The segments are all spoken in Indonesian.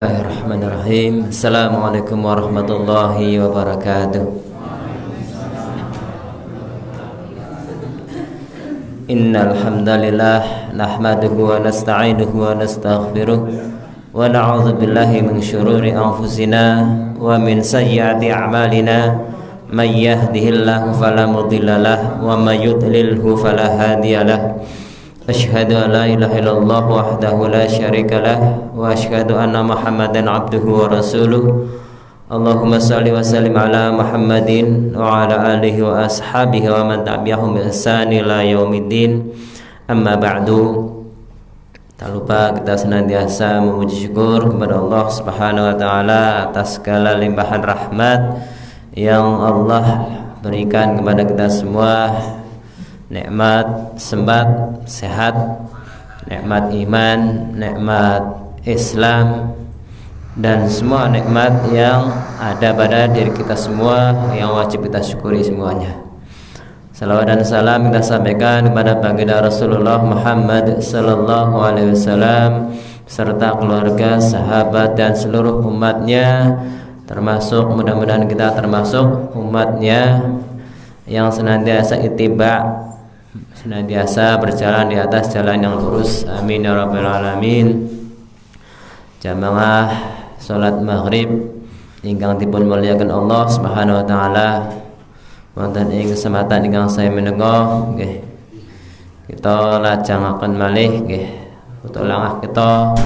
Bismillahirrahmanirrahim. Assalamualaikum warahmatullahi wabarakatuh. Innal hamdalillah nahmaduhu wa nasta'inuhu wa nastaghfiruh wa na'udzu billahi min syururi anfusina wa min sayyiati a'malina. May yahdihillahu fala mudhillalah wa may yudlilhu fala hadiyalah. Asyhadu an la ilaha illallah wahdahu la syarikalah wa asyhadu anna Muhammadan abduhu wa rasuluh. Allahumma shalli wa sallim ala Muhammadin wa ala alihi wa ashabihi wa man tabi'ahum bi ihsan ila yaumiddin. Amma ba'du. Tak lupa kita senantiasa memuji syukur kepada Allah Subhanahu wa taala atas segala limpahan rahmat yang Allah berikan kepada kita semua. Nikmat sempat sehat, nikmat iman, nikmat Islam, dan semua nikmat yang ada pada diri kita semua yang wajib kita syukuri semuanya. Salawat dan salam kita sampaikan kepada baginda Rasulullah Muhammad sallallahu alaihi wasallam serta keluarga, sahabat dan seluruh umatnya, termasuk mudah-mudahan kita termasuk umatnya yang senantiasa ittiba, senantiasa berjalan di atas jalan yang lurus. Amin ya rabbal alamin. Jamaah salat maghrib ingkang dipun muliakan Allah Subhanahu wa taala, wonten ing kesempatan ingkang saya menengah nggih kita lajangaken malih nggih utulangah kita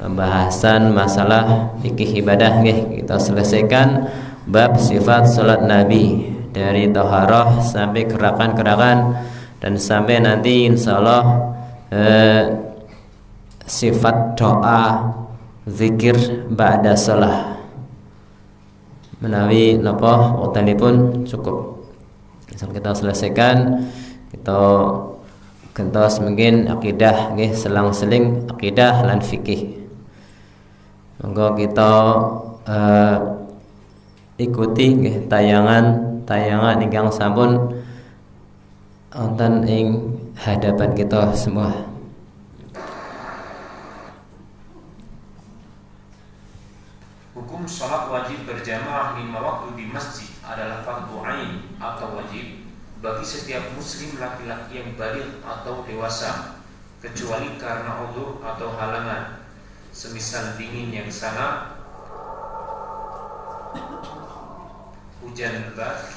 pembahasan masalah fikih ibadah nggih. Kita selesaikan bab sifat salat Nabi dari taharah sampai gerakan-gerakan dan sampai nanti insyaallah sifat doa zikir ba'da shalah menawi napa wektanipun cukup. Misal kita selesaikan kita gentos mungkin akidah nggih selang-seling akidah lan fikih. Monggo kita ikuti nggih tayangan ingkang sampun wonten ing hadapan kita semua. Hukum sholat wajib berjamaah 5 waktu di masjid adalah fardu ain atau wajib bagi setiap muslim laki-laki yang baligh atau dewasa, kecuali karena uzur atau halangan, semisal dingin yang sangat, hujan lebat,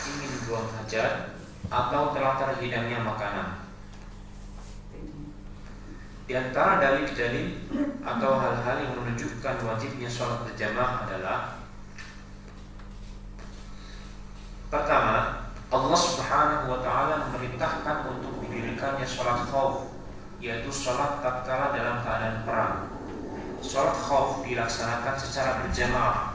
ingin buang hajat, atau telah terhidangnya makanan. Di antara dalil-dalil atau hal-hal yang menunjukkan wajibnya sholat berjamaah adalah: pertama, Allah Subhanahu wa taala memerintahkan untuk didirikannya sholat khauf, yaitu sholat tatkala dalam keadaan perang. Sholat khauf dilaksanakan secara berjamaah.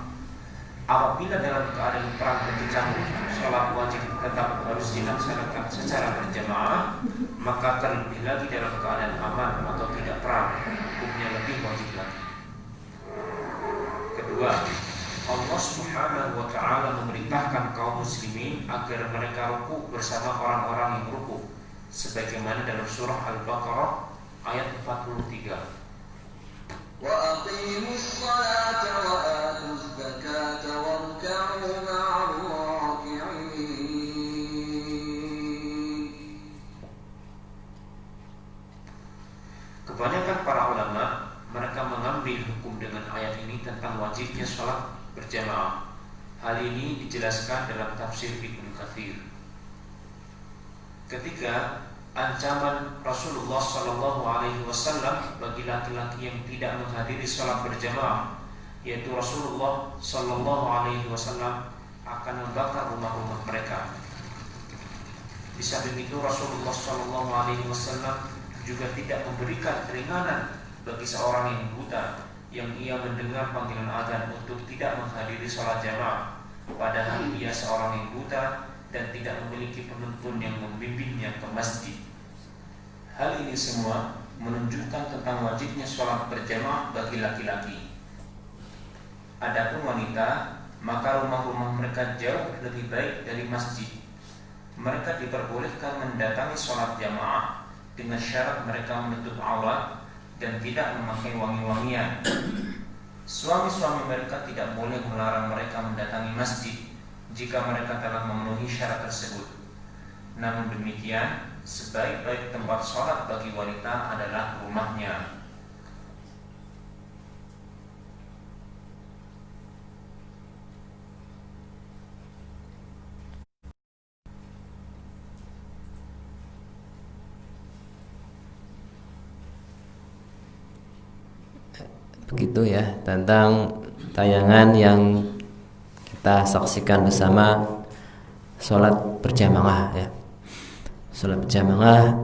Apabila dalam keadaan perang berkecamuk, sholat wajib tetap harus dilaksanakan secara berjamaah, maka terlebih lagi dalam keadaan aman atau tidak perang, hukumnya lebih wajib lagi. Kedua, Allah Subhanahu wa taala memerintahkan kaum muslimin agar mereka ruku bersama orang-orang yang ruku, sebagaimana dalam surah Al-Baqarah ayat 43. Wa aqimus salata wa atuz zakata warka'u ma'ar raki'in. Kebanyakan para ulama mereka mengambil hukum dengan ayat ini tentang wajibnya sholat berjamaah. Hal ini dijelaskan dalam tafsir Ibnu Katsir. Ketiga, ancaman Rasulullah Sallallahu Alaihi Wasallam bagi laki-laki yang tidak menghadiri sholat berjamaah, yaitu Rasulullah Sallallahu Alaihi Wasallam akan membakar rumah-rumah mereka. Di samping itu Rasulullah Sallallahu Alaihi Wasallam juga tidak memberikan keringanan bagi seorang yang buta yang ia mendengar panggilan adzan untuk tidak menghadiri sholat jamaah, padahal ia seorang yang buta dan tidak memiliki penuntun yang membimbingnya ke masjid. Hal ini semua menunjukkan tentang wajibnya sholat berjamaah bagi laki-laki. Adapun wanita, maka rumah-rumah mereka jauh lebih baik dari masjid. Mereka diperbolehkan mendatangi sholat jamaah dengan syarat mereka menutup aurat dan tidak memakai wangi-wangian. Suami-suami mereka tidak boleh melarang mereka mendatangi masjid jika mereka telah memenuhi syarat tersebut. Namun demikian, sebaik-baik tempat sholat bagi wanita adalah rumahnya. Begitu ya tentang tayangan yang kita saksikan bersama sholat berjamaah ya. Sholat berjamaah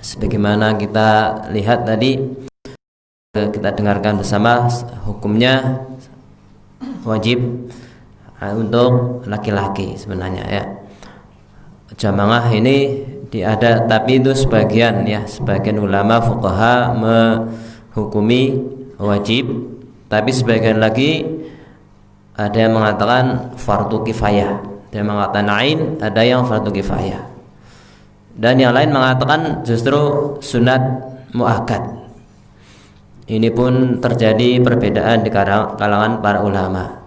sebagaimana kita lihat tadi, kita dengarkan bersama, hukumnya wajib untuk laki-laki sebenarnya ya. Jamaah ini diada, tapi itu sebagian ulama fuqaha hukumi wajib, tapi sebagian lagi ada yang mengatakan fardu kifayah, ada yang mengatakan ain, ada yang fardu kifayah, dan yang lain mengatakan justru sunat muakkad. Ini pun terjadi perbedaan di kalangan para ulama,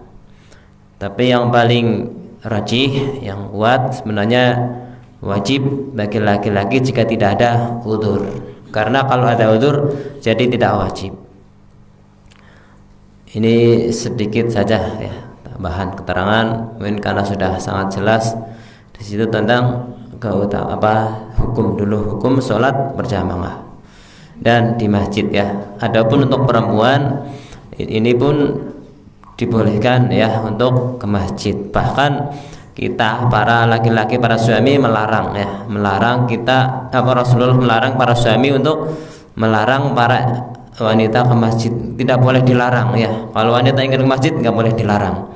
tapi yang paling rajih, yang kuat sebenarnya wajib bagi laki-laki jika tidak ada udzur. Karena kalau ada udzur jadi tidak wajib. Ini sedikit saja ya tambahan keterangan, mungkin karena sudah sangat jelas di situ tentang hukum sholat berjamaah dan di masjid ya. Adapun untuk perempuan ini pun dibolehkan ya untuk ke masjid. Bahkan kita para laki-laki, para suami melarang kita, Rasulullah melarang para suami untuk melarang para wanita ke masjid. Tidak boleh dilarang ya. Kalau wanita ingin ke masjid nggak boleh dilarang.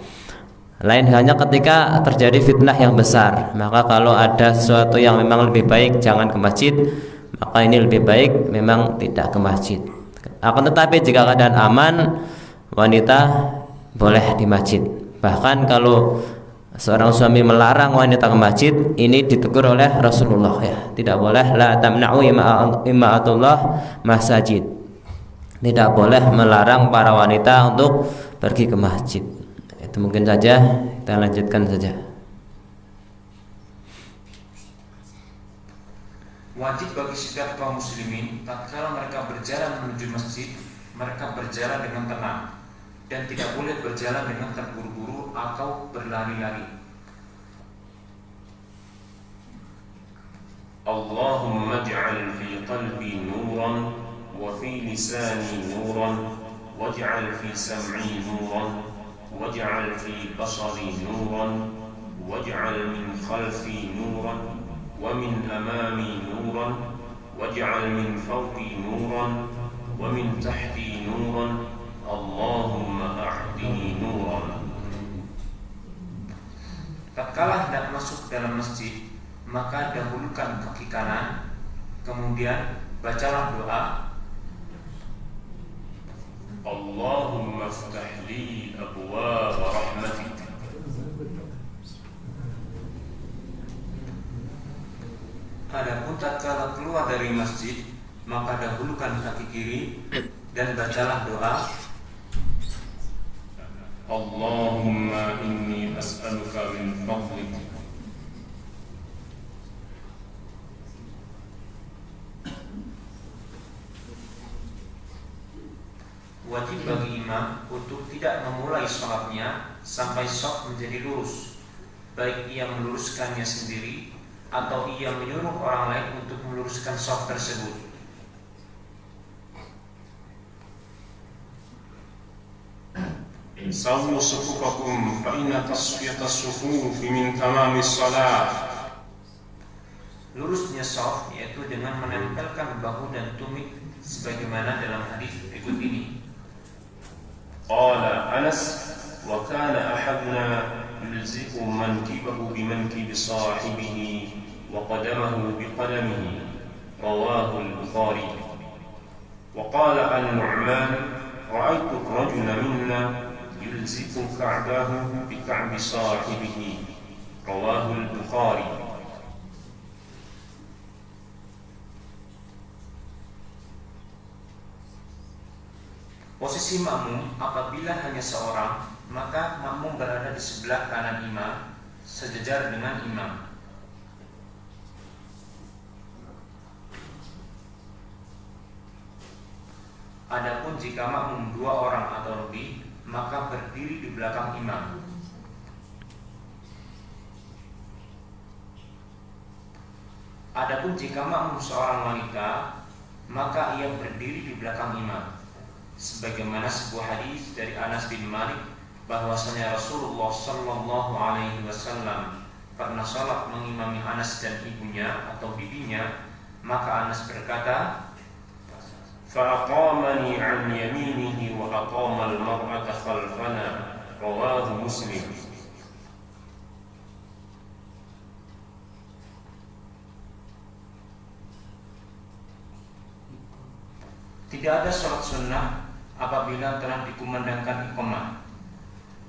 Lain hanya ketika terjadi fitnah yang besar, maka kalau ada sesuatu yang memang lebih baik jangan ke masjid, maka ini lebih baik memang tidak ke masjid. Akan tetapi jika keadaan aman, wanita boleh di masjid. Bahkan kalau seorang suami melarang wanita ke masjid, ini ditegur oleh Rasulullah ya. Tidak boleh, la tamna'u ima'atullah masajid. Tidak boleh melarang para wanita untuk pergi ke masjid. Itu mungkin saja, kita lanjutkan saja. Wajib bagi setiap kaum muslimin tatkala mereka berjalan menuju masjid, mereka berjalan dengan tenang dan tidak boleh berjalan dengan terburu-buru atau berlari-lari. Allahumma ij'al fi qalbi nuran wa fi lisani nuran waj'al fi sam'i nuran waj'al fi basari nuran waj'al min khalfi nuran wa min amami nuran waj'al min fawqi nuran wa min tahti nuran Allahumma a'tini nuran. Tatkala hendak masuk dalam masjid, maka dahulukan kaki kanan, kemudian bacalah doa Allahumma aftah li abwaab rahmatik. Adapun tatkala keluar dari masjid, maka dahulukan kaki kiri dan bacalah doa Allahumma inni as'aluka min fadlik. Wajib bagi imam untuk tidak memulai sholatnya sampai shaf menjadi lurus, baik ia meluruskannya sendiri atau ia menyuruh orang lain untuk meluruskan shaf tersebut. Sawu sufufakum fa inna tasfiyatas sufufi min tamamis salat. Lurusnya shaf yaitu dengan menempelkan bahu dan tumit sebagaimana dalam hadis berikut ini. Qala Anas wa kana ahaduna yulziqu mankibahu bimankibi sahibihi wa qadamahu biqadamihi rawahu al-Bukhari. Wa qala an-Nu'man ra'aytu ar-rajula minna yulziqu ka'bahu bika'bi sahibihi rawahu al-Bukhari. Posisi makmum apabila hanya seorang, maka makmum berada di sebelah kanan imam, sejajar dengan imam. Adapun jika makmum 2 orang atau lebih, maka berdiri di belakang imam. Adapun jika makmum seorang wanita, maka ia berdiri di belakang imam. Sebagaimana sebuah hadis dari Anas bin Malik bahwasanya Rasulullah Shallallahu Alaihi Wasallam pernah sholat mengimami Anas dan ibunya atau bibinya, maka Anas berkata, "Fa'aqamani an yaminihi wa aqama al-mar'ata khalfana." Rawahu Muslim. Tidak ada sholat sunnah apabila telah dikumandangkan iqamah.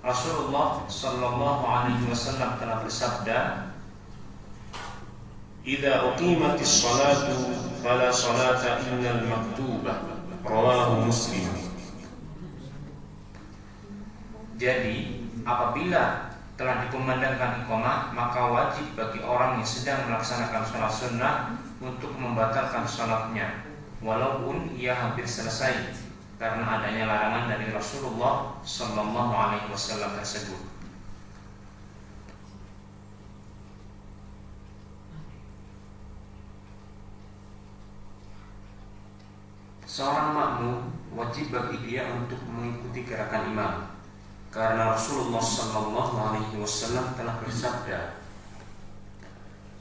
Rasulullah Sallallahu Alaihi Wasallam telah bersabda, "Idza uqimatis salatu fala salata illal maktubah." Rawahu Muslim. Jadi, apabila telah dikumandangkan iqamah, maka wajib bagi orang yang sedang melaksanakan sholat sunnah untuk membatalkan sholatnya, walaupun ia hampir selesai, karena adanya larangan dari Rasulullah Sallallahu Alaihi Wasallam tersebut. Seorang makmum wajib bagi dia untuk mengikuti gerakan imam, karena Rasulullah Sallallahu Alaihi Wasallam telah bersabda,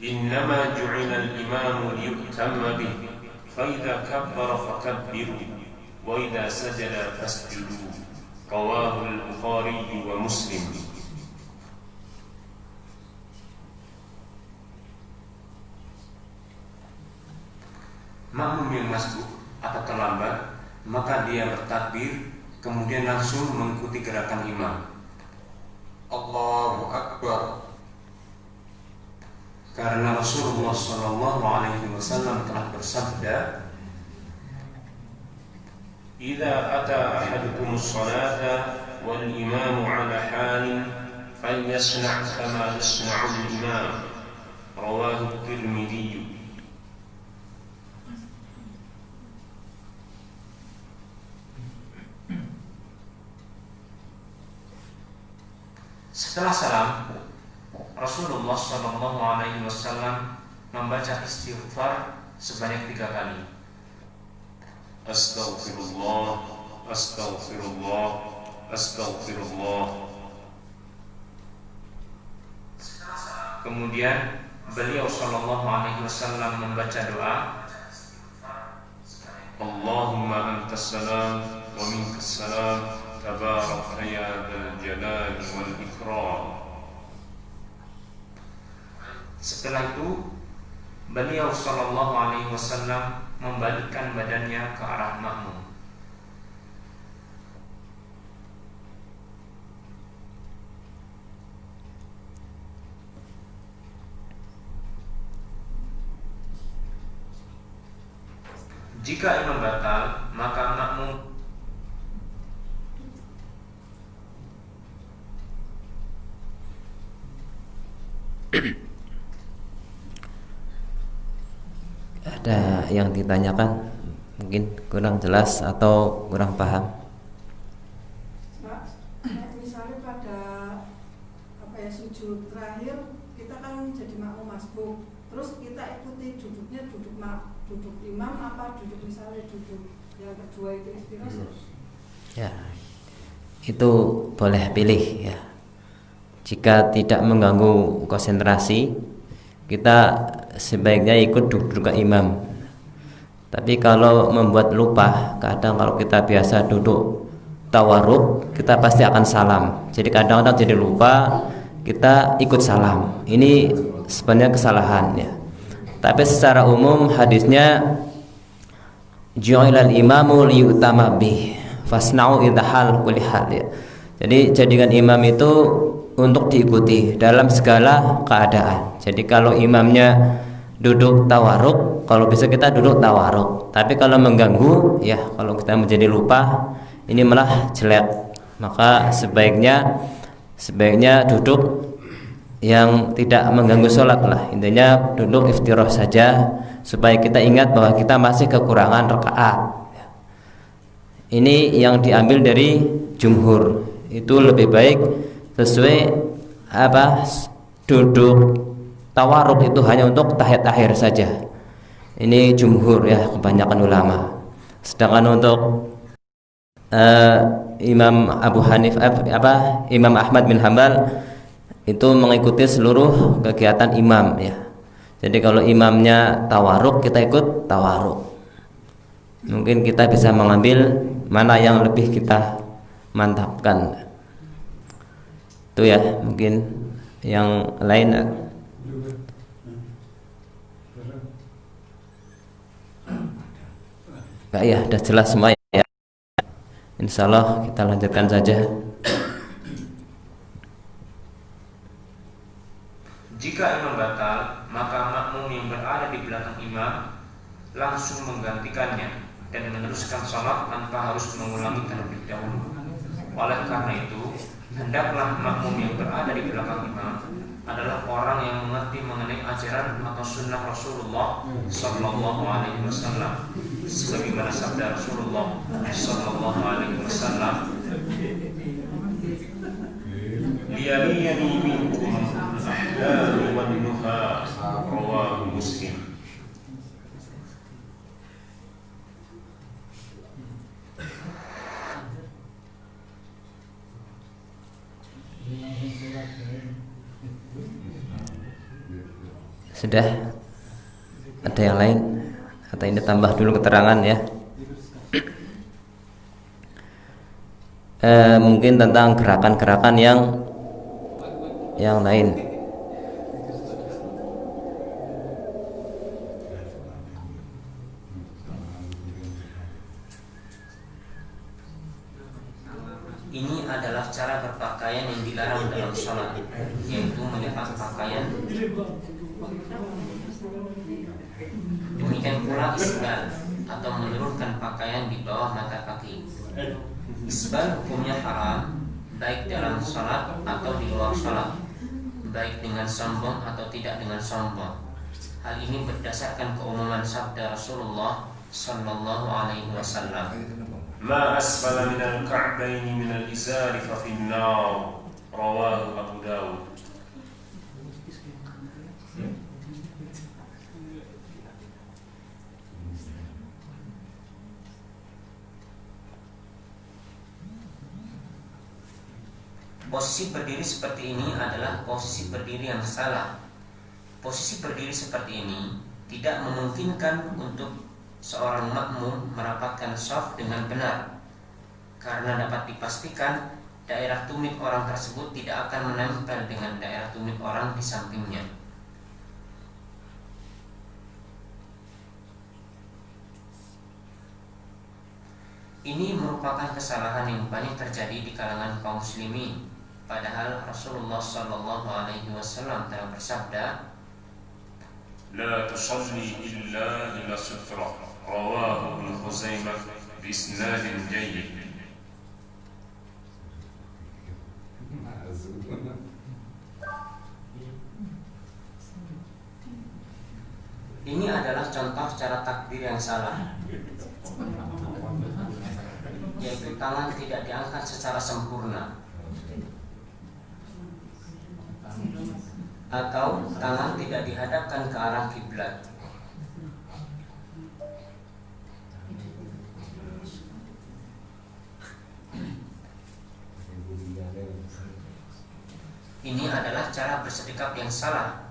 "Innama ju'ila al-imamu liyu'tamma bihi, fa idza kabbara fakabbiru. وَإِذَا سَجَدَ فَاسْجُدُوا." رواه البخاري ومسلم. Makmum yang masbuk atau terlambat, maka dia bertakbir kemudian langsung mengikuti gerakan imam. Allahu Akbar. Karena Rasulullah Sallallahu Alaihi Wasallam telah bersabda, "Idza ata ahadukumus salata wal imamu ala halin falyasna' kama yasna'ul imam." Rawahu Tirmidzi. Setelah salam, Rasulullah Sallallahu Alaihi Wasallam membaca istighfar sebanyak 3 kali. Astaghfirullah, astaghfirullah, astaghfirullah. Kemudian beliau Sallallahu Alaihi Wasallam membaca doa, Allahumma antas salam wa minkas salam, tabaraka ya dzal jalali wal ikram. Setelah itu beliau Sallallahu Alaihi Wasallam membalikkan badannya ke arah makmum. Jika imam batal, maka makmum ada yang ditanyakan, mungkin kurang jelas atau kurang paham. Misalnya pada sujud terakhir kita kan jadi makmum masbuk, terus kita ikuti duduknya duduk imam apa duduk misalnya duduk yang kedua itu istirahat. Ya, itu boleh pilih ya. Jika tidak mengganggu konsentrasi, kita sebaiknya ikut duduk ke imam. Tapi kalau membuat lupa, kadang kalau kita biasa duduk tawarruk, kita pasti akan salam. Jadi kadang-kadang jadi lupa, kita ikut salam. Ini sebenarnya kesalahan ya. Tapi secara umum hadisnya ju'ilal imamu liyutama bih fasna'u idhal kulli hal ya. Jadi jadikan imam itu untuk diikuti dalam segala keadaan. Jadi kalau imamnya duduk tawarruk, kalau bisa kita duduk tawarruk. Tapi kalau mengganggu, ya kalau kita menjadi lupa, ini malah jelek. Maka sebaiknya duduk yang tidak mengganggu sholat lah. Intinya duduk iftirah saja supaya kita ingat bahwa kita masih kekurangan rakaat. Ini yang diambil dari jumhur. Itu lebih baik sesuai duduk tawarruk itu hanya untuk tahiyat akhir saja. Ini jumhur ya, kebanyakan ulama. Sedangkan untuk Imam Imam Ahmad bin Hambal itu mengikuti seluruh kegiatan imam ya. Jadi kalau imamnya tawarruk, kita ikut tawarruk. Mungkin kita bisa mengambil mana yang lebih kita mantapkan. Itu ya, mungkin yang lain. Ya, sudah jelas semua ya. Insyaallah kita lanjutkan saja. Jika imam batal, maka makmum yang berada di belakang imam langsung menggantikannya dan meneruskan sholat tanpa harus mengulangi terlebih dahulu. Oleh karena itu, hendaklah makmum yang berada di belakang imam adalah orang yang mengerti mengenai ajaran atau sunnah Rasulullah Sallallahu Alaihi Wasallam, sebagaimana sabda Rasulullah Sallallahu Alaihi Wasallam, "Liyaliyani minkum al-ahlam wan nuha," rawahu Muslim. Sudah ada yang lain atau ini tambah dulu keterangan ya? Mungkin tentang gerakan-gerakan yang lain. Ini adalah cara berpakaian yang dilarang dalam sholat, yaitu melepas pakaian. Demikian pula isbal atau menurunkan pakaian di bawah mata kaki. Isbal hukumnya haram, baik dalam sholat atau di luar sholat, baik dengan sombong atau tidak dengan sombong. Hal ini berdasarkan keumuman sabda Rasulullah Sallallahu Alaihi Wasallam, "Ma asfala minal ka'baini minal izari fa finnar," rawahu Abu Dawud. Posisi berdiri seperti ini adalah posisi berdiri yang salah. Posisi berdiri seperti ini tidak memungkinkan untuk seorang makmum merapatkan shaf dengan benar, karena dapat dipastikan daerah tumit orang tersebut tidak akan menempel dengan daerah tumit orang di sampingnya. Ini merupakan kesalahan yang banyak terjadi di kalangan kaum muslimin. Padahal Rasulullah Sallallahu Alaihi Wasallam telah bersabda, "La tusalli illa ila sutra," rawahu Ibnu Khuzaimah bi isnadin jayyid. Ini adalah contoh cara takbir yang salah, yaitu tangan tidak diangkat secara sempurna atau tangan tidak dihadapkan ke arah kiblat. Ini adalah cara bersedekap yang salah,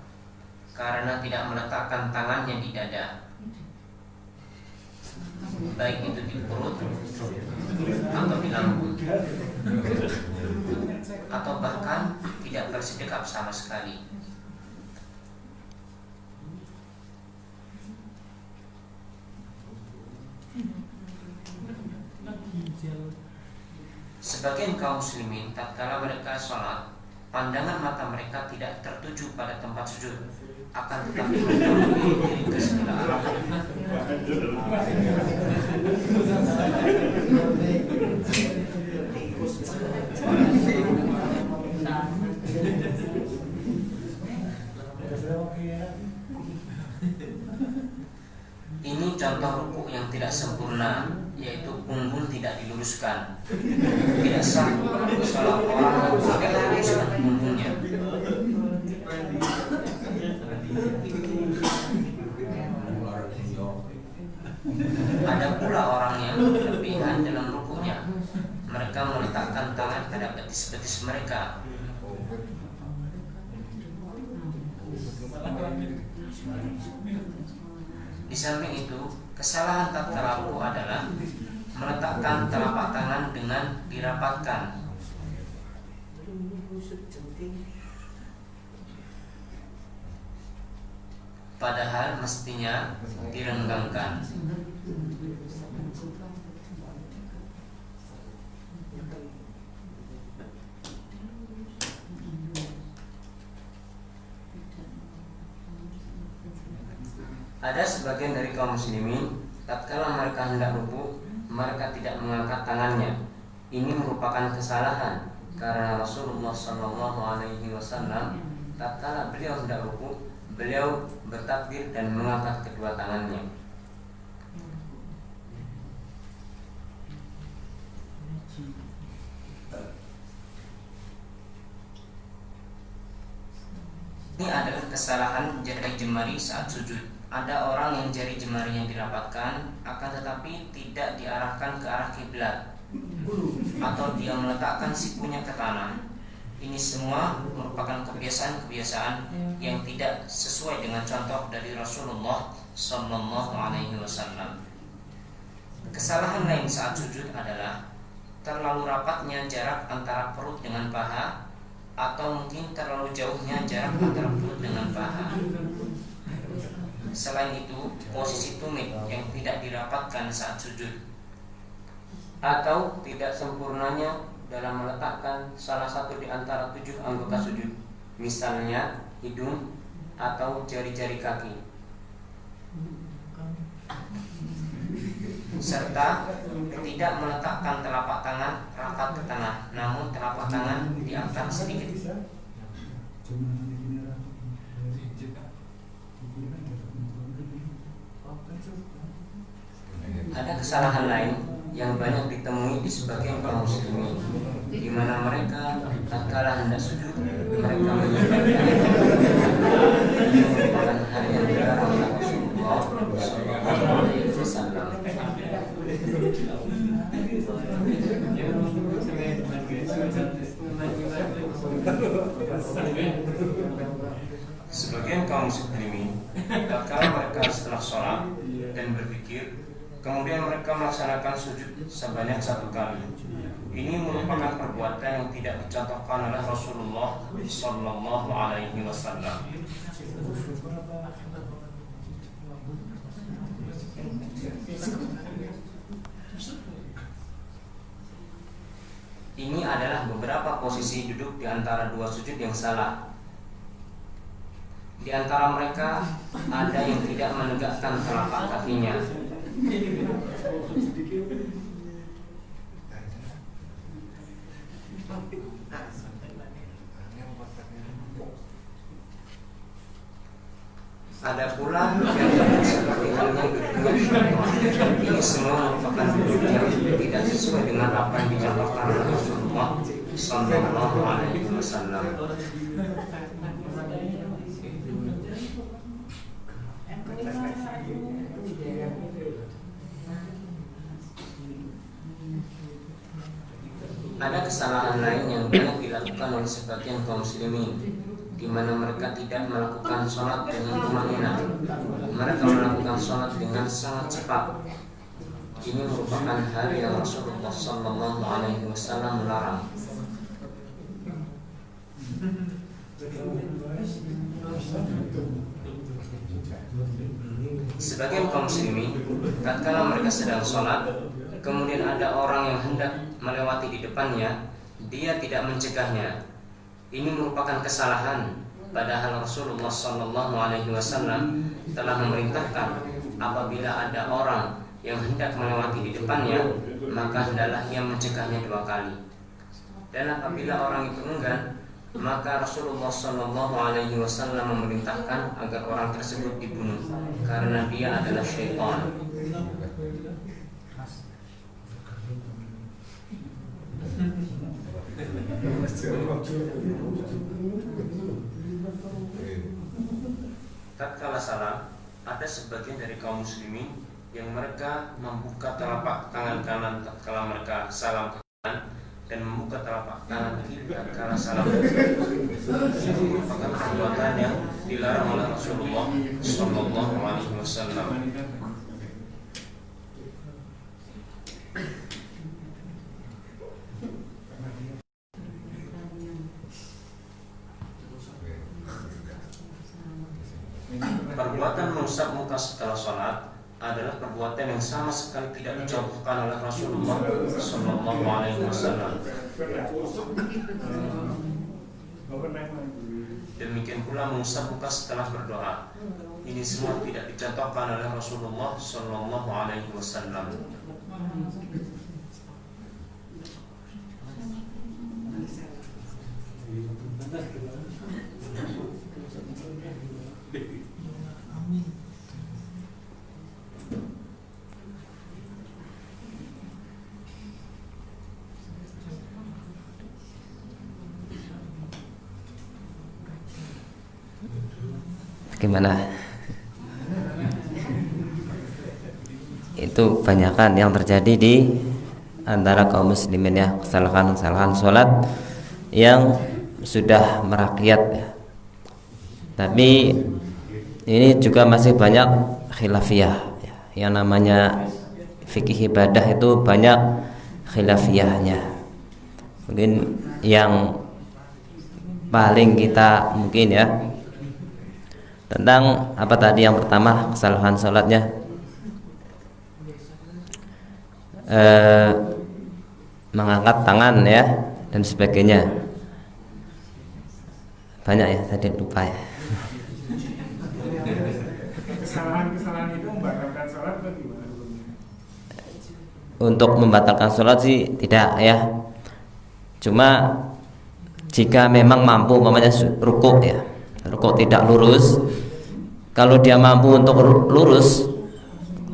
karena tidak meletakkan tangannya di dada, baik itu di perut atau di lambung, atau bahkan tidak bersedekap sama sekali. Sebagian kaum muslimin tatkala mereka sholat, pandangan mata mereka tidak tertuju pada tempat sujud, akan tetapi mereka memilih diri ke sebelah arah. tidak sempurna, yaitu punggung tidak diluruskan. Tidak sah sholat orang yang tidak meluruskan punggungnya. Ada pula orang yang berlebihan dalam rukuknya. Mereka meletakkan tangan pada betis-betis mereka. Di samping itu, kesalahan tatkala ruku adalah meletakkan telapak tangan dengan dirapatkan. Padahal mestinya direnggangkan. Ada sebagian dari kaum muslimin, tatkala mereka hendak ruku, mereka tidak mengangkat tangannya. Ini merupakan kesalahan karena Rasulullah SAW tatkala beliau hendak ruku, beliau bertakbir dan mengangkat kedua tangannya. Ini adalah kesalahan jari jemari saat sujud. Ada orang yang jari jemarinya dirapatkan, akan tetapi tidak diarahkan ke arah kiblat, atau dia meletakkan sikunya ke tanah. Ini semua merupakan kebiasaan-kebiasaan yang tidak sesuai dengan contoh dari Rasulullah SAW. Kesalahan lain saat sujud adalah terlalu rapatnya jarak antara perut dengan paha, atau mungkin terlalu jauhnya jarak antara perut dengan paha. Selain itu, posisi tumit yang tidak dirapatkan saat sujud, atau tidak sempurnanya dalam meletakkan salah satu di antara 7 anggota sujud, misalnya hidung atau jari-jari kaki, serta tidak meletakkan telapak tangan rapat ke tanah, namun telapak tangan diangkat sedikit. Ada kesalahan lain yang banyak ditemui di sebagian kaum muslimin, di mana mereka tatkala hendak sujud, mereka menyebutkan ini merupakan hal yang dilarang oleh Rasulullah SAW. Sebagian kaum muslimin tatkala mereka setelah sholat dan berpikir, kemudian mereka melaksanakan sujud sebanyak 1 kali. Ini merupakan perbuatan yang tidak dicontohkan oleh Rasulullah SAW. Ini adalah beberapa posisi duduk di antara 2 sujud yang salah. Di antara mereka ada yang tidak menegakkan telapak kakinya. Ada pula yang seperti halnya duduknya syaitan. Ini semua merupakan duduk yang tidak sesuai dengan apa yang dicontohkan oleh Rasulullah SAW. Ada kesalahan lain yang banyak dilakukan oleh sebagian kaum muslimin, di mana mereka tidak melakukan sholat dengan tumanina. Mereka melakukan sholat dengan sangat cepat. Ini merupakan hal yang Rasulullah SAW melarang. Sebagian kaum muslimin, tatkala mereka sedang sholat, kemudian ada orang yang hendak melewati di depannya, dia tidak mencegahnya. Ini merupakan kesalahan, padahal Rasulullah SAW telah memerintahkan apabila ada orang yang hendak melewati di depannya, maka hendaklah ia mencegahnya 2 kali. Dan apabila orang itu enggan, maka Rasulullah SAW memerintahkan agar orang tersebut dibunuh, karena dia adalah syaitan. Tatkala salam, ada sebagian dari kaum muslimin yang mereka membuka telapak tangan kanan tatkala mereka salam ke kanan dan membuka telapak tangan kiri tatkala salam ke kiri. Itu merupakan perbuatan yang dilarang oleh Rasulullah Sallallahu Alaihi Wasallam. Perbuatan mengusap muka setelah sholat adalah perbuatan yang sama sekali tidak dicontohkan oleh Rasulullah Sallallahu Alaihi Wasallam. Demikian pula mengusap muka setelah berdoa. Ini semua tidak dicontohkan oleh Rasulullah Sallallahu Alaihi Wasallam. Gimana? Itu kebanyakan yang terjadi di antara kaum muslimin ya, kesalahan-kesalahan sholat yang sudah merakyat ya. Tapi ini juga masih banyak khilafiyah ya. Yang namanya fikih ibadah itu banyak khilafiyahnya. Mungkin yang paling kita mungkin ya tentang apa tadi yang pertama, kesalahan sholatnya mengangkat tangan ya dan sebagainya. Banyak ya, tadi lupa ya. Kesalahan-kesalahan itu membatalkan sholat atau gimana? Untuk membatalkan sholat sih tidak ya. Cuma jika memang mampu umpamanya rukuk ya, rukuk tidak lurus, kalau dia mampu untuk lurus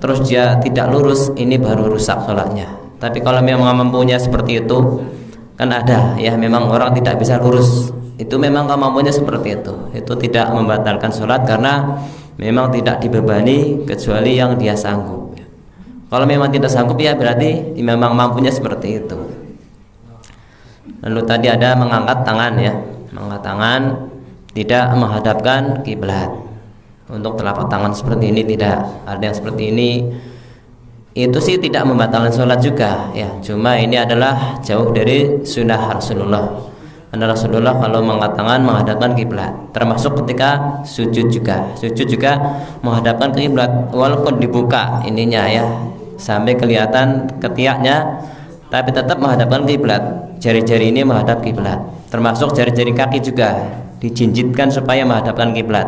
terus dia tidak lurus, ini baru rusak sholatnya. Tapi kalau memang mampunya seperti itu, kan ada ya, memang orang tidak bisa lurus, itu memang kemampuannya seperti itu tidak membatalkan sholat karena memang tidak dibebani kecuali yang dia sanggup. Kalau memang tidak sanggup ya berarti memang mampunya seperti itu. Lalu tadi ada mengangkat tangan ya, mengangkat tangan tidak menghadapkan kiblat. Untuk telapak tangan seperti ini tidak ada yang seperti ini. Itu sih tidak membatalkan sholat juga ya. Cuma ini adalah jauh dari sunnah Rasulullah. Karena Rasulullah kalau mengangkat tangan menghadapkan kiblat. Termasuk ketika sujud juga. Sujud juga menghadapkan kiblat walaupun dibuka ininya ya sampai kelihatan ketiaknya, tapi tetap menghadapkan kiblat. Jari-jari ini menghadap kiblat. Termasuk jari-jari kaki juga dijinjitkan supaya menghadapkan kiblat.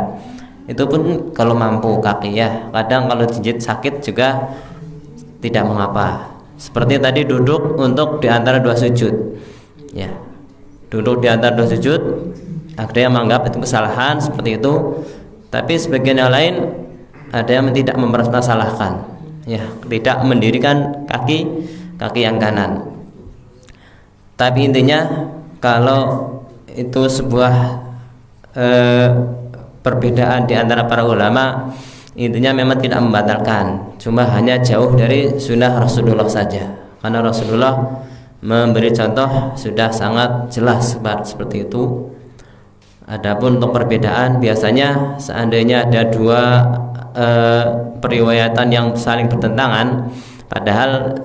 Itu pun kalau mampu kaki ya. Kadang kalau jinjit sakit juga tidak mengapa. Seperti tadi duduk untuk di antara dua sujud. Ya. Duduk di antara dua sujud, ada yang menganggap itu kesalahan seperti itu. Tapi sebagian yang lain ada yang tidak mempermasalahkan. Ya, tidak mendirikan kaki yang kanan. Tapi intinya kalau itu sebuah perbedaan di antara para ulama, intinya memang tidak membatalkan, cuma hanya jauh dari sunnah Rasulullah saja. Karena Rasulullah memberi contoh sudah sangat jelas seperti itu. Adapun untuk perbedaan, biasanya seandainya ada dua periwayatan yang saling bertentangan, padahal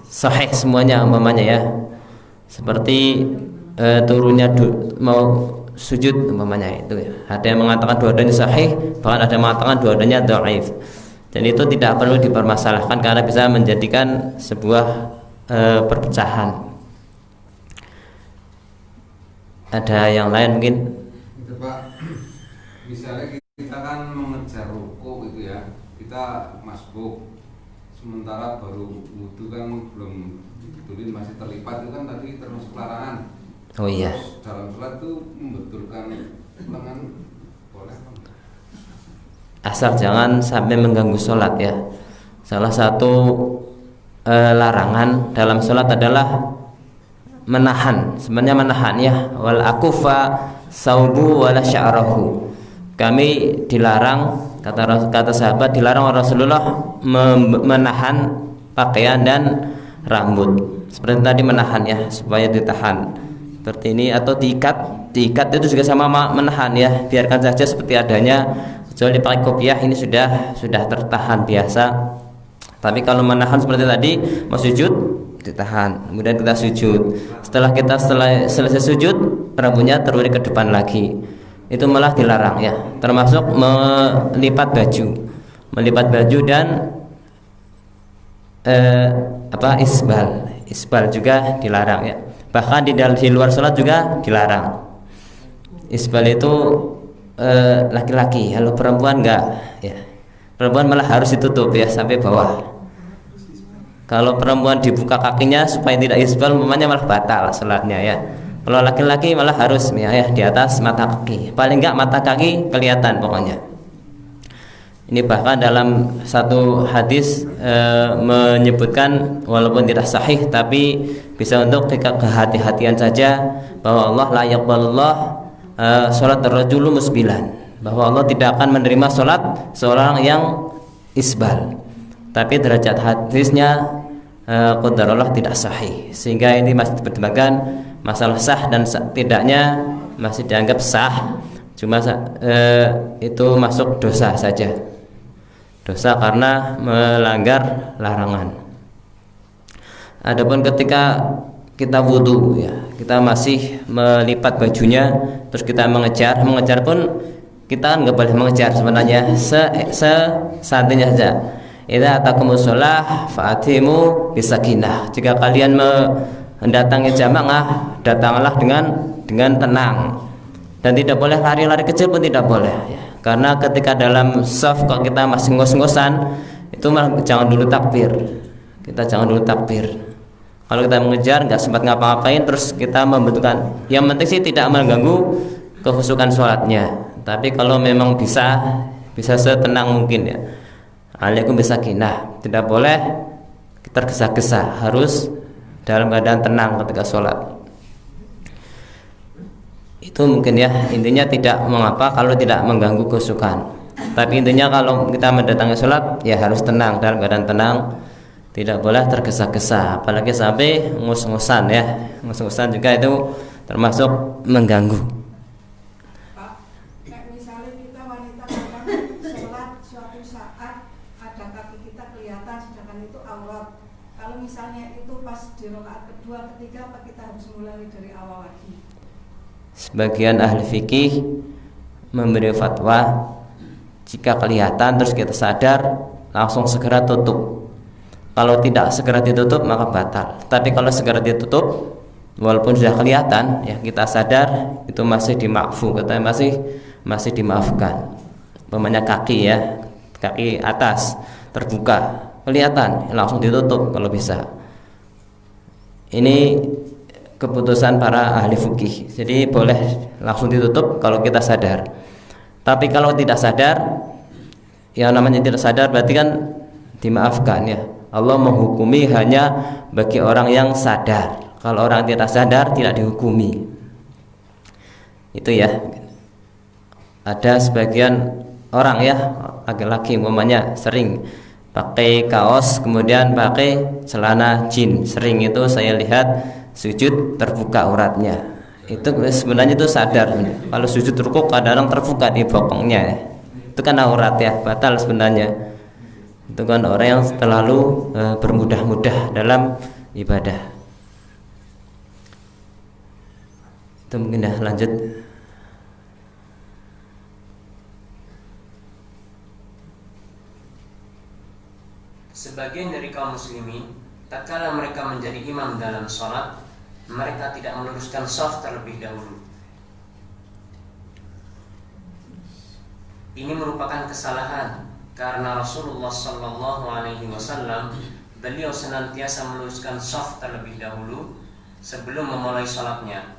sahih semuanya umpamanya ya, seperti turunnya mau sujud umpamanya itu ya. Ada yang mengatakan dua-duanya sahih, bahkan ada yang mengatakan dua-duanya dhaif. Dan itu tidak perlu dipermasalahkan karena bisa menjadikan sebuah perpecahan. Ada yang lain mungkin? Itu Pak, misalnya kita kan mengejar ruku itu ya, kita masbuk, sementara baru wudu kan belum dibetulin, masih terlipat, itu kan tadi termasuk larangan. Oh iya. Terus dalam sholat itu membetulkan lengan boleh? Asal jangan sampai mengganggu sholat ya. Salah satu larangan dalam sholat adalah menahan, sebenarnya menahan ya. Wal akufa saubu wala sya'rahu. Kami dilarang, kata sahabat, dilarang Rasulullah menahan pakaian dan rambut. Seperti tadi menahan ya, supaya ditahan. Seperti ini, atau diikat itu juga sama menahan ya. Biarkan saja seperti adanya, kecuali pakai kopiah ini sudah tertahan biasa. Tapi kalau menahan seperti tadi, mau sujud ditahan, kemudian kita sujud. Setelah selesai sujud, rambutnya terurai ke depan lagi. Itu malah dilarang ya. Termasuk melipat baju dan isbal juga dilarang ya. Bahkan di luar sholat juga dilarang. Isbal itu laki-laki, kalau perempuan enggak ya. Perempuan malah harus ditutup ya sampai bawah. Kalau perempuan dibuka kakinya supaya tidak isbal, umpamanya malah batal sholatnya ya. Kalau laki-laki malah harus ya di atas mata kaki. Paling enggak mata kaki kelihatan pokoknya. Ini bahkan dalam satu hadis menyebutkan, walaupun tidak sahih tapi bisa untuk kehati-hatian saja, bahwa Allah la yaqbalullah sholat ar-rajulu musbilan, bahwa Allah tidak akan menerima sholat seorang yang isbal. Tapi derajat hadisnya qadarullah tidak sahih, sehingga ini masih dipertimbangkan masalah sah dan tidaknya masih dianggap sah. Cuma itu masuk dosa saja, dosa karena melanggar larangan. Adapun ketika kita wudu ya, kita masih melipat bajunya, terus kita mengejar pun kita nggak boleh mengejar sebenarnya, seandainya saja. Idza atakumus shalah fa'atimu bisakinah. Jika kalian mendatangi jamaah, datanglah dengan tenang, dan tidak boleh lari-lari kecil pun tidak boleh ya. Karena ketika dalam shaf kalau kita masih ngos-ngosan, itu malah jangan dulu takbir. Kita jangan dulu takbir. Kalau kita mengejar nggak sempat ngapa-ngapain, terus kita membutuhkan, yang penting sih tidak mengganggu kehusukan sholatnya. Tapi kalau memang bisa setenang mungkin ya. Alaikum bisakinah, tidak boleh tergesa-gesa, harus dalam keadaan tenang ketika sholat. Itu mungkin ya, intinya tidak mengapa kalau tidak mengganggu kehusukan. Tapi intinya kalau kita mendatangi sholat ya harus tenang, dalam keadaan tenang, tidak boleh tergesa-gesa, apalagi sampai ngus-ngusan ya. Ngus-ngusan juga itu termasuk mengganggu. Misalnya kita wanita kadang sholat suatu saat ada kaki kita kelihatan, sedangkan itu aurat. Kalau misalnya itu pas di rakaat kedua, ketiga, apa kita harus mulai dari awal lagi? Sebagian ahli fikih memberi fatwa, jika kelihatan terus kita sadar, langsung segera tutup. Kalau tidak segera ditutup maka batal. Tapi kalau segera ditutup, walaupun sudah kelihatan ya, kita sadar, itu masih dimakfu, katanya masih dimaafkan. Umpamanya kaki ya, kaki atas terbuka, kelihatan, langsung ditutup kalau bisa. Ini keputusan para ahli fikih. Jadi boleh langsung ditutup kalau kita sadar. Tapi kalau tidak sadar, yang namanya tidak sadar berarti kan dimaafkan ya. Allah menghukumi hanya bagi orang yang sadar. Kalau orang tidak sadar tidak dihukumi. Itu ya. Ada sebagian orang ya, laki-laki umpamanya sering pakai kaos kemudian pakai celana jin. Sering itu saya lihat sujud terbuka uratnya. Itu sebenarnya itu sadar. Kalau sujud rukuk kadang-kadang terbuka di bokongnya ya. Itu kan aurat ya, batal sebenarnya. Itu kan orang yang terlalu bermudah-mudah dalam ibadah. Itu mungkin dah, lanjut. Sebagian dari kaum muslimin, tatkala mereka menjadi imam dalam sholat, mereka tidak meluruskan shaf terlebih dahulu. Ini merupakan kesalahan karena Rasulullah Sallallahu Alaihi Wasallam beliau senantiasa meluruskan shaf terlebih dahulu sebelum memulai sholatnya.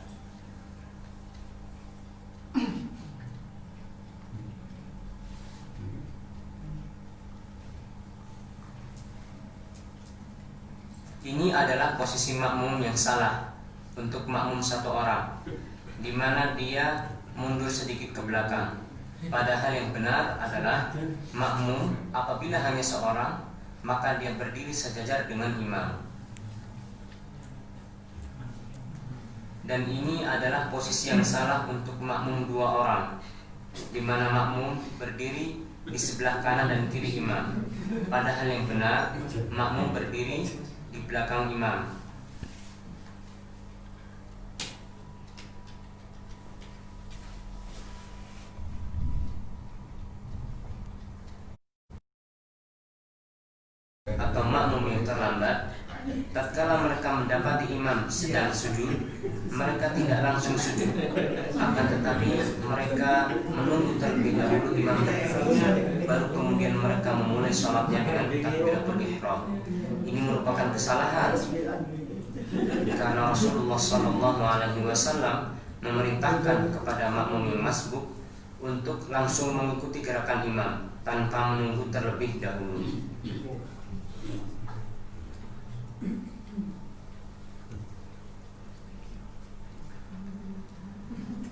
Ini adalah posisi makmum yang salah. untuk makmum satu orang, di mana dia mundur sedikit ke belakang. Padahal yang benar adalah makmum apabila hanya seorang, maka dia berdiri sejajar dengan imam. Dan ini adalah posisi yang salah untuk makmum dua orang, di mana makmum berdiri di sebelah kanan dan kiri imam. Padahal yang benar makmum berdiri di belakang imam. Atau makmum yang terlambat, tatkala mereka mendapati imam sedang sujud, mereka tidak langsung sujud, akan tetapi mereka menunggu terlebih dahulu imam berikutnya, baru kemudian mereka memulai sholatnya dengan takbiratul ihram. Ini merupakan kesalahan, karena Rasulullah SAW memerintahkan kepada makmum yang masbuk untuk langsung mengikuti gerakan imam tanpa menunggu terlebih dahulu.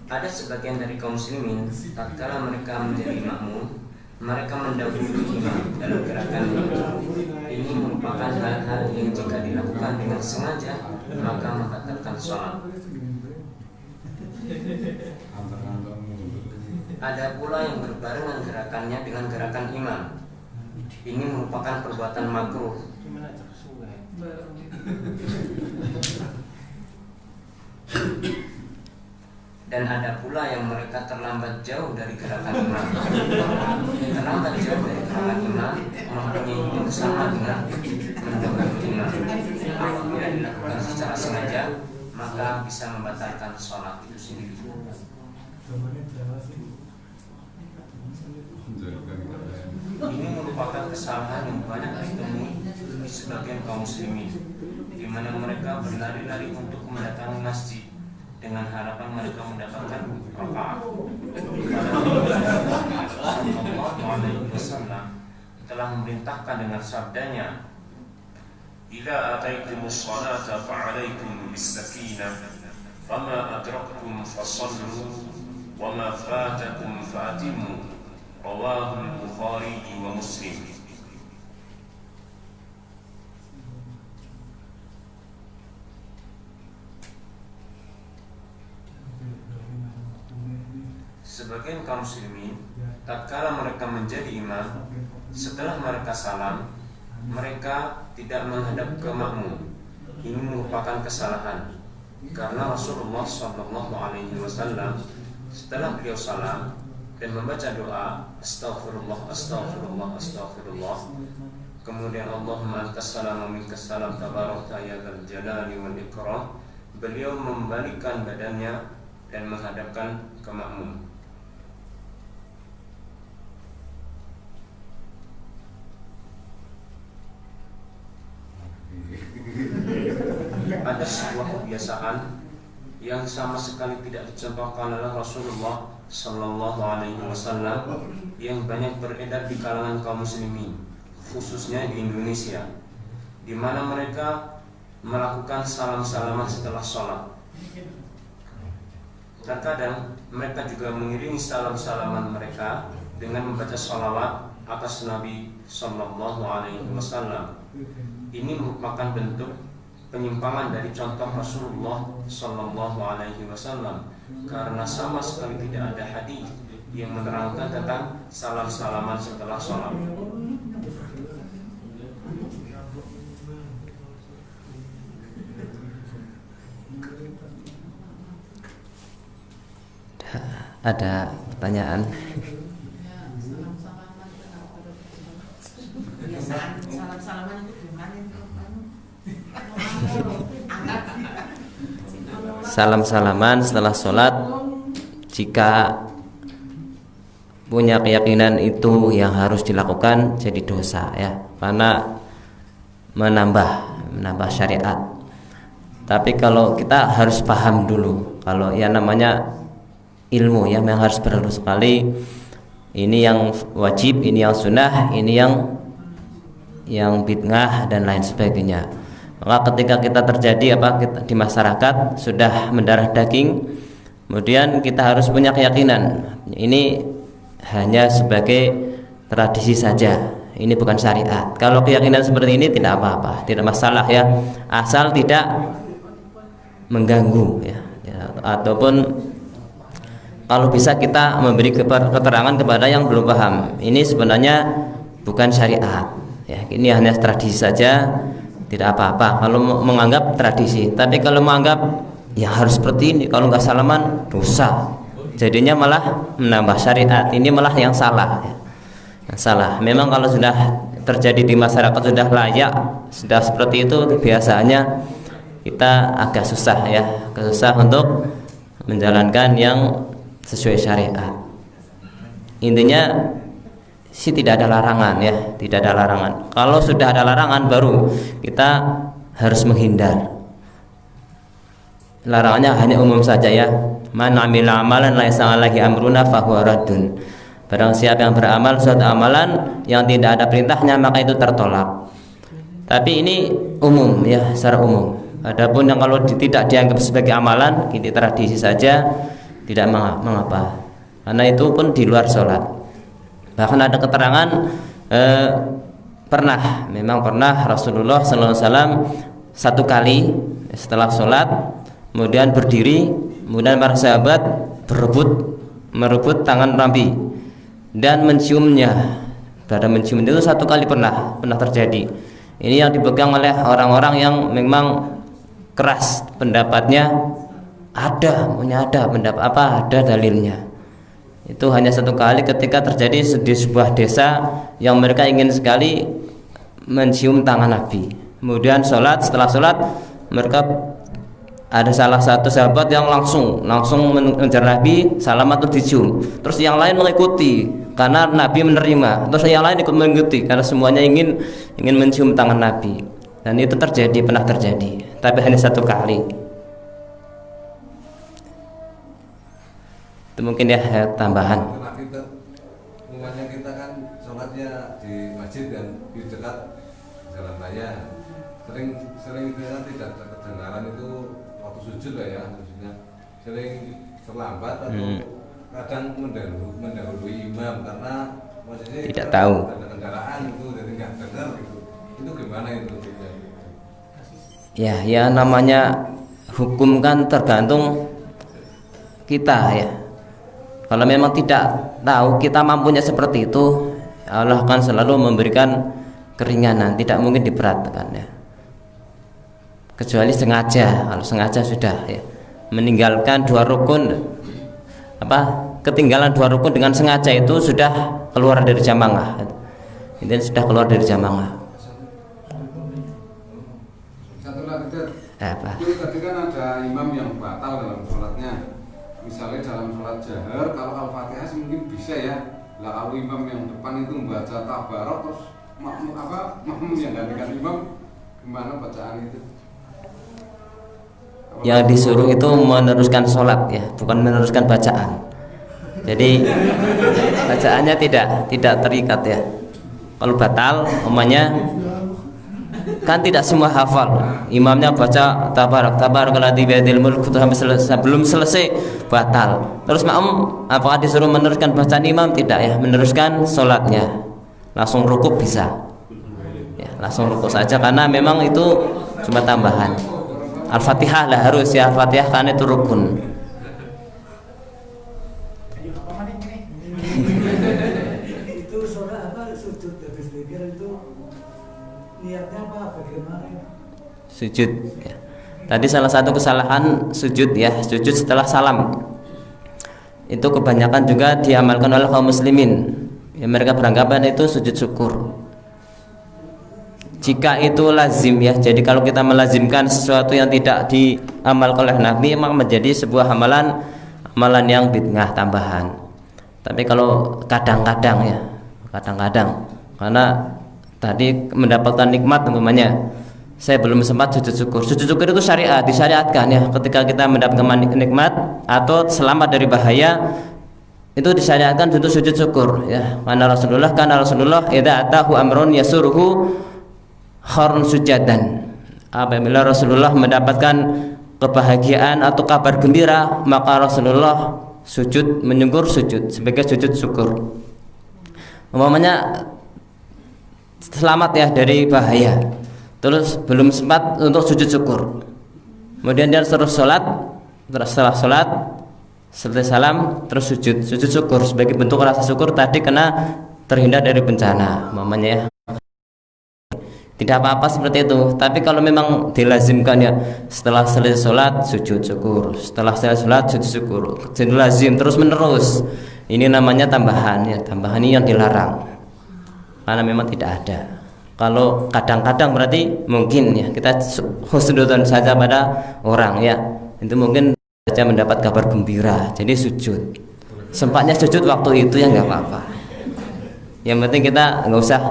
Ada sebagian dari kaum muslimin, tatkala mereka menjadi makmum, mereka mendahului imam dalam gerakan ini merupakan hal-hal yang jika dilakukan dengan sengaja maka membatalkan sholat. Ada pula yang berbarengan gerakannya dengan gerakan imam. Ini merupakan perbuatan makruh. Dan ada pula yang mereka terlambat jauh dari gerakan imam. Terlambat jauh dari gerakan imam mempunyai hukum sama dengan mendahului imam. Apabila dilakukan secara sengaja, maka bisa membatalkan sholat itu sendiri. Ini merupakan kesalahan yang banyak ditemui di sebagian kaum muslimin, di mana mereka berlari-lari untuk mendatangi masjid dengan harapan mereka mendapatkan rakaat. Sallallahu alaihi wasallam telah memerintahkan dengan sabdanya, "Idza ataitumus salata fa'alaikum bis-sakinah, fama adraktum fasallu, wa ma fatakum fa'timmu." Rawahu al-Bukhari wa Muslim. Sebagian kaum muslimin, tatkala mereka menjadi imam, setelah mereka salam, mereka tidak menghadap ke makmum. Ini merupakan kesalahan, karena Rasulullah SAW setelah beliau salam dan membaca doa astaghfirullah, astaghfirullah, astaghfirullah, kemudian Allahumma antas salam wa minkas salam tabarakta ya dzal jalali wal ikram, beliau membalikkan badannya dan menghadapkan ke makmum. Ada sebuah kebiasaan yang sama sekali tidak dicontohkan oleh Rasulullah Sallallahu Alaihi Wasallam yang banyak beredar di kalangan kaum muslimin, khususnya di Indonesia, di mana mereka melakukan salam-salaman setelah sholat. Terkadang mereka juga mengiringi salam-salaman mereka dengan membaca sholawat atas Nabi Sallallahu Alaihi Wasallam. Ini merupakan bentuk penyimpangan dari contoh Rasulullah Sallallahu Alaihi Wasallam, karena sama sekali tidak ada hadis yang menerangkan tentang salam-salaman setelah sholat. Ada pertanyaan? Salam-salaman itu gimana itu? Salam-salaman setelah sholat, jika punya keyakinan itu yang harus dilakukan, jadi dosa ya, karena menambah syariat. Tapi kalau kita harus paham dulu, kalau ya namanya ilmu ya, memang harus perlu sekali. Ini yang wajib, ini yang sunnah, ini yang bid'ah dan lain sebagainya. Maka ketika kita terjadi di masyarakat sudah mendarah daging, kemudian kita harus punya keyakinan ini hanya sebagai tradisi saja, ini bukan syariat. Kalau keyakinan seperti ini tidak apa-apa, tidak masalah ya, asal tidak mengganggu ya. Ataupun kalau bisa kita memberi keterangan kepada yang belum paham, ini sebenarnya bukan syariat ya, ini hanya tradisi saja, tidak apa-apa kalau menganggap tradisi. Tapi kalau menganggap ya harus seperti ini, kalau nggak salaman dosa, jadinya malah menambah syariat, ini malah yang salah ya. Yang salah memang kalau sudah terjadi di masyarakat, sudah layak, sudah seperti itu, biasanya kita agak susah ya, susah untuk menjalankan yang sesuai syariat. Intinya sih tidak ada larangan ya, tidak ada larangan. Kalau sudah ada larangan baru kita harus menghindar. Larangannya hanya umum saja ya. Man amila amalan laisa alaihi amruna fahuwa raddun. Barang siapa yang beramal suatu amalan yang tidak ada perintahnya, maka itu tertolak. Tapi ini umum ya, secara umum. Adapun yang kalau tidak dianggap sebagai amalan, ini tradisi saja, tidak mengapa. Karena itu pun di luar sholat. Bahkan ada keterangan memang pernah Rasulullah SAW satu kali setelah sholat kemudian berdiri, kemudian para sahabat merebut tangan Nabi dan menciumnya. Pada mencium itu satu kali pernah terjadi. Ini yang dipegang oleh orang-orang yang memang keras pendapatnya, ada dalilnya. Itu hanya satu kali ketika terjadi di sebuah desa yang mereka ingin sekali mencium tangan Nabi. Kemudian setelah sholat mereka ada salah satu sahabat yang langsung mengejar Nabi, salam atau dicium. Terus yang lain mengikuti karena Nabi menerima. Terus yang lain ikut mengikuti karena semuanya ingin mencium tangan Nabi. Dan itu pernah terjadi, tapi hanya satu kali. Itu mungkin ya tambahan. Umumnya kita kan sholatnya di masjid dan di dekat jalan raya. Sering kita tidak kedengaran itu waktu sujud lah ya, maksudnya sering terlambat atau kadang mendahului imam karena maksudnya tidak tahu ada kendaraan itu, jadi nggak dengar gitu. Itu gimana itu? Ya namanya hukum kan tergantung kita ya. Kalau memang tidak tahu, kita mampunya seperti itu, Allah akan selalu memberikan keringanan, tidak mungkin diberatkan ya. Kecuali sengaja, kalau sengaja sudah ya, meninggalkan ketinggalan 2 rukun dengan sengaja itu sudah keluar dari jamaah. Ini sudah keluar dari jamaah. Satu lagi Apa? Itu tadi kan ada imam yang batal dalam sholatnya. Misalnya dalam sholat jahar, kalau Al-Fatihah mungkin bisa ya. Lah kalau imam yang depan itu membaca tabarok, terus makmum yang gantikan imam, gimana bacaan itu? Yang disuruh itu meneruskan sholat ya, bukan meneruskan bacaan. Jadi bacaannya tidak terikat ya. Kalau batal, umpamanya kan tidak semua hafal. Imamnya baca tabarakalladzii biyadihil mulku sebelum selesai batal. Terus makmum apakah disuruh meneruskan bacaan imam? Tidak ya, meneruskan sholatnya. Langsung rukuk bisa. Ya, langsung rukuk saja karena memang itu cuma tambahan. Al-Fatihah lah harus ya, Al-Fatihah kan itu rukun. Itu sholat sujud habis zikir itu niatnya apa, bagaimana? Sujud ya. Tadi salah satu kesalahan sujud ya, sujud setelah salam. Itu kebanyakan juga diamalkan oleh kaum muslimin. Ya, mereka beranggapan itu sujud syukur. Jika itu lazim ya, jadi kalau kita melazimkan sesuatu yang tidak diamalkan oleh Nabi, memang menjadi sebuah amalan yang bid'ah tambahan. Tapi kalau kadang-kadang ya, karena tadi mendapatkan nikmat umpamanya, saya belum sempat sujud syukur. Sujud syukur itu disyariatkan ya, ketika kita mendapatkan nikmat atau selamat dari bahaya, itu disyariatkan untuk sujud syukur ya. Karena Rasulullah idza atahu amrun yasuruhu kharun sujadan. apabila Rasulullah mendapatkan kebahagiaan atau kabar gembira, maka Rasulullah sujud, menyungkur sujud sebagai sujud syukur. Umpamanya selamat ya dari bahaya, terus belum sempat untuk sujud syukur, kemudian dia terus sholat, setelah sholat selesai salam terus sujud syukur sebagai bentuk rasa syukur tadi kena terhindar dari bencana, umpamanya ya. Tidak apa-apa seperti itu. Tapi kalau memang dilazimkan ya, setelah selesai sholat sujud syukur, setelah selesai sholat sujud syukur, jadi lazim terus menerus, ini namanya tambahan ya. Tambahan ini yang dilarang karena memang tidak ada. Kalau kadang-kadang berarti mungkin ya kita husnudzon saja pada orang ya, itu mungkin saja mendapat kabar gembira jadi sujud, sempatnya sujud waktu itu ya nggak apa-apa. Yang penting kita nggak usah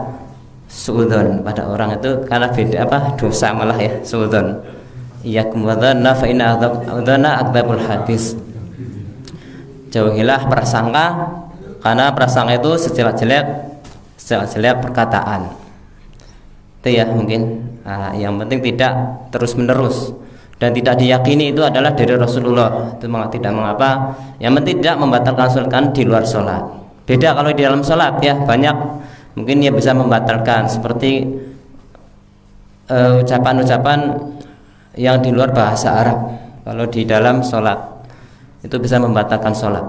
suudzon pada orang itu, karena beda dosa malah ya suudzon. Iyyakum wadzanna fa inna adzanna akdzabul hadis. Jauhilah prasangka, karena prasangka itu sejelek perkataan. Itu ya mungkin. Yang penting tidak terus menerus dan tidak diyakini itu adalah dari Rasulullah, itu tidak mengapa. Yang penting tidak membatalkan sholat kan di luar sholat. Beda kalau di dalam sholat ya, banyak mungkin dia bisa membatalkan seperti ucapan-ucapan yang di luar bahasa Arab. Kalau di dalam sholat itu bisa membatalkan sholat.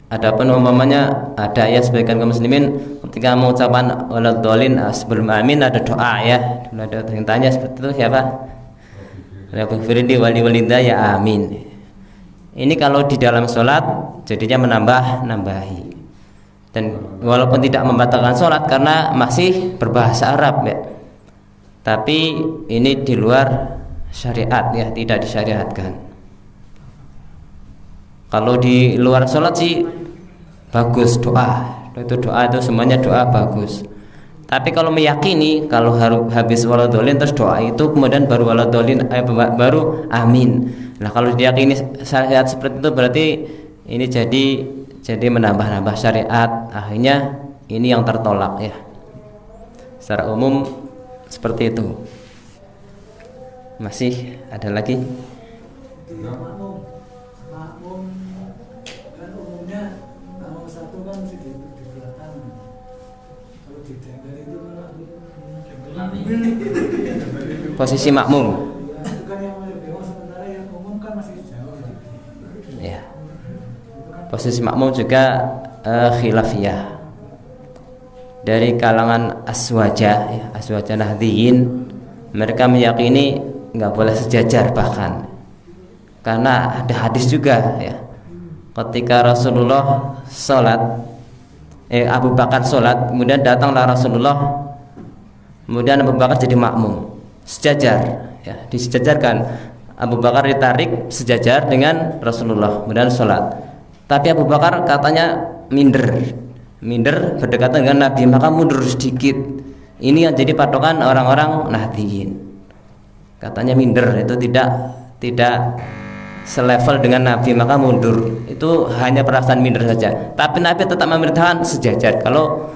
Adapun umpamanya ada ya sebagian kaum muslimin ketika mengucapkan waladhdallin sebelum amin ada doa ya. Dulu ada yang tanya seperti itu, siapa? Rabbighfirli wali walidayya amin. Ini kalau di dalam sholat jadinya nambahi. Dan walaupun tidak membatalkan sholat karena masih berbahasa Arab ya, tapi ini di luar syariat ya, tidak disyariatkan. Kalau di luar sholat sih bagus doa itu semuanya doa bagus. Tapi kalau meyakini kalau habis waladhdallin terus doa itu kemudian baru waladhdallin baru amin. Nah kalau diyakini syariat seperti itu berarti ini jadi menambah-nambah syariat, akhirnya ini yang tertolak ya. Secara umum seperti itu. Masih ada lagi? Makmum kan umumnya makmum satu kan di belakang. Kalau di tembel itu Posisi makmum. Itu kan yang lebih sementara yang umum kan masih jauh. Ya. Posisi makmum juga khilafiyah. Dari kalangan aswajah ya, aswajah nahdiyin, mereka meyakini nggak boleh sejajar bahkan. Karena ada hadis juga ya. Ketika Rasulullah sholat, Abu Bakar sholat, kemudian datanglah Rasulullah, kemudian Abu Bakar jadi makmum, sejajar ya, disejajarkan. Abu Bakar ditarik sejajar dengan Rasulullah, kemudian sholat. Tapi Abu Bakar katanya minder berdekatan dengan Nabi, maka mundur sedikit. Ini yang jadi patokan orang-orang Nahdiyin. Katanya minder itu tidak selevel dengan Nabi, maka mundur. Itu hanya perasaan minder saja. Tapi Nabi tetap memerintahkan sejajar kalau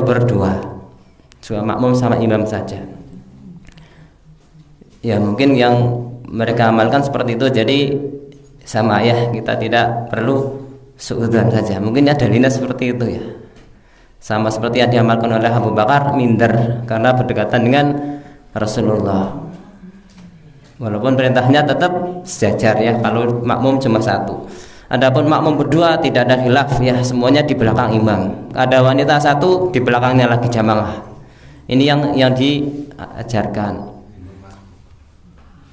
berdua, cuma makmum sama imam saja. Ya mungkin yang mereka amalkan seperti itu, jadi sama ya, kita tidak perlu suudzon saja. Mungkin ya dalilnya seperti itu ya. Sama seperti yang diamalkan oleh Abu Bakar, minder karena berdekatan dengan Rasulullah. Walaupun perintahnya tetap sejajar ya, kalau makmum cuma satu. Adapun makmum berdua tidak ada khilaf ya, semuanya di belakang imam. Ada wanita satu, di belakangnya lagi jamaah. Ini yang diajarkan.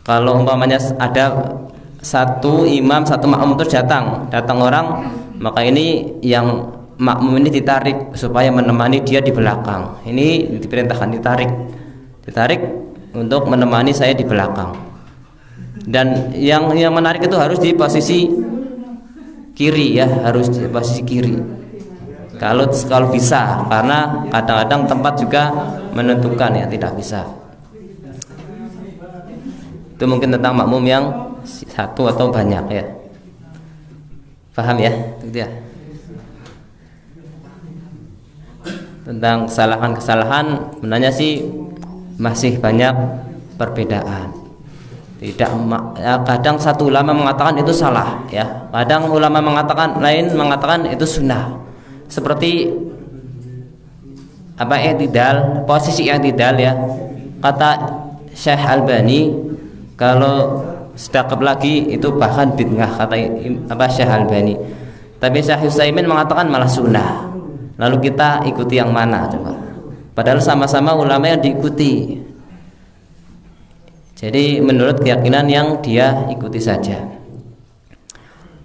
Kalau umpamanya ada satu imam satu makmum terus datang orang, maka ini yang makmum ini ditarik supaya menemani dia di belakang. Ini diperintahkan ditarik untuk menemani saya di belakang. Dan yang menarik itu harus di posisi kiri ya, harus di posisi kiri. Kalau bisa, karena kadang-kadang tempat juga menentukan ya, tidak bisa. Itu mungkin tentang makmum yang satu atau banyak ya. Paham ya? Itu dia. Tentang kesalahan-kesalahan sebenarnya sih masih banyak perbedaan. Tidak, kadang satu ulama mengatakan itu salah, ya. Kadang ulama mengatakan lain mengatakan itu sunnah. Seperti apa, i'tidal, posisi i'tidal, ya. Kata Syekh Albani, kalau sedekap lagi itu bahkan bid'ah, kata Syekh Albani. Tapi Syekh Utsaimin mengatakan malah sunnah. Lalu kita ikuti yang mana coba? Padahal sama-sama ulama yang diikuti. Jadi menurut keyakinan yang dia ikuti saja.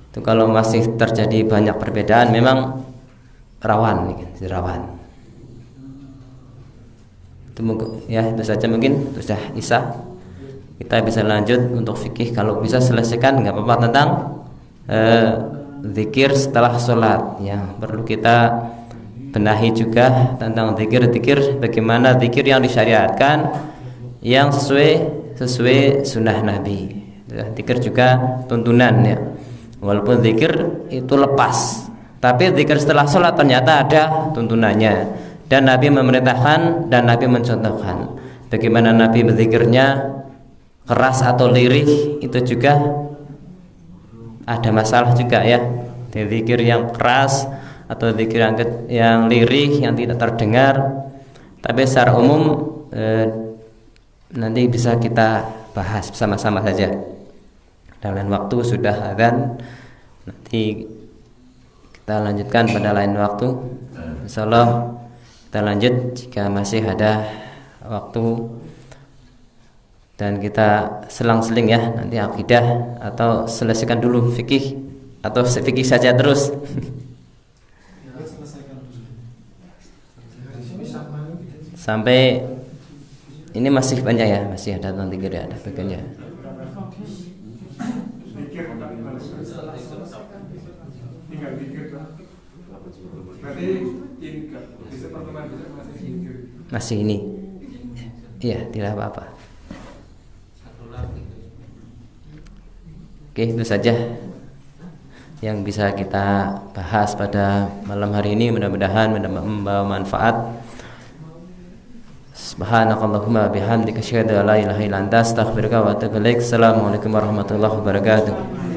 Itu kalau masih terjadi banyak perbedaan memang rawan. Itu ya, itu saja mungkin sudah Isa. Kita bisa lanjut untuk fikih, kalau bisa selesaikan nggak apa-apa tentang zikir setelah sholat. Ya, perlu kita benahi juga tentang zikir-zikir, bagaimana zikir yang disyariatkan yang sesuai sunnah Nabi. Zikir juga tuntunan, ya. Walaupun zikir itu lepas, tapi zikir setelah sholat ternyata ada tuntunannya, dan Nabi memerintahkan dan Nabi mencontohkan. Bagaimana Nabi berzikirnya, keras atau lirih, itu juga ada masalah juga, ya. Zikir yang keras atau zikir yang lirih yang tidak terdengar. Tapi secara umum nanti bisa kita bahas bersama-sama saja. Dan lain waktu sudah adzan, nanti kita lanjutkan pada lain waktu. Insyaallah kita lanjut jika masih ada waktu, dan kita selang-seling, ya, nanti akidah, atau selesaikan dulu fikih, atau fikih saja terus. Sampai ini masih banyak, ya, masih ada tentang zikir, ada bagiannya. Tinggal zikir. Berarti bisa pertemuan bisa masih zikir. Masih ini. Iya, tidak apa-apa. Oke, itu saja yang bisa kita bahas pada malam hari ini. Mudah-mudahan membawa manfaat. Subhanakallahumma bihamdika asyhadu an la ilaha illa anta astaghfiruka wa atubu ilaik. Assalamualaikum warahmatullahi wabarakatuh.